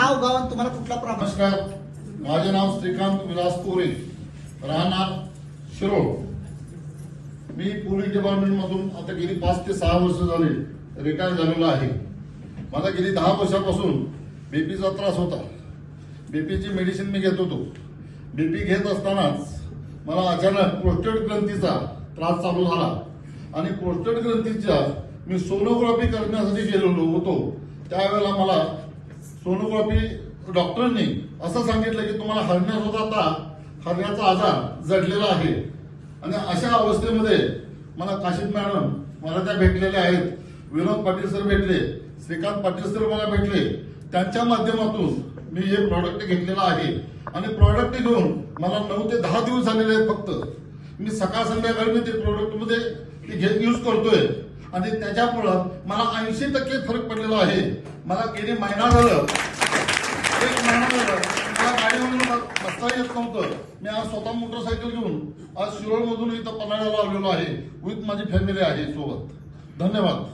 नाव गाव आणि तुम्हाला कुठला प्रॉब्लेम? नमस्कार, माझे नाव श्रीकांत विलास पोरे, राहणार शिरोळ. मी पोलीस डिपार्टमेंट मधून आता गेली 5 ते 6 वर्ष झाली रिटायर झालेलो आहे. मला गेली 10 वर्षापासून बीपीचा त्रास होता. बीपीची मेडिसिन मी घेत होतो. बीपी घेत असतानाच मला अचानक प्रोस्टेट ग्रंथीचा त्रास चालू झाला आणि प्रोस्टेट ग्रंथीच्या मी सोनोग्राफी करण्यासाठी गेलेलो होतो. त्यावेळेला मला सोनोग्राफी डॉक्टरांनी असं सांगितलं की तुम्हाला हरण्याचा आजार जडलेला आहे. आणि अशा अवस्थेमध्ये मला काशीद मॅडम मला त्या भेटलेल्या आहेत. विनोद पाटील सर भेटले, श्रीकांत पाटील सर मला भेटले. त्यांच्या माध्यमातून मी हे प्रॉडक्ट घेतलेलं आहे आणि प्रॉडक्ट घेऊन मला 9 ते 10 दिवस झालेले आहेत. फक्त मी सकाळ संध्याकाळी मी ते प्रोडक्ट मध्ये यूज करतोय आणि त्याच्यामुळे मला 80% फरक पडलेला आहे. मला गेली महिना झालं, 1 महिना झाला मला गाडीवरून बसता येत नव्हतं. मी आज स्वतः मोटरसायकल घेऊन आज शिरोळ मधून इथं पन्हाळ्याला आलेलो आहे. विथ माझी फॅमिली आहे सोबत. धन्यवाद.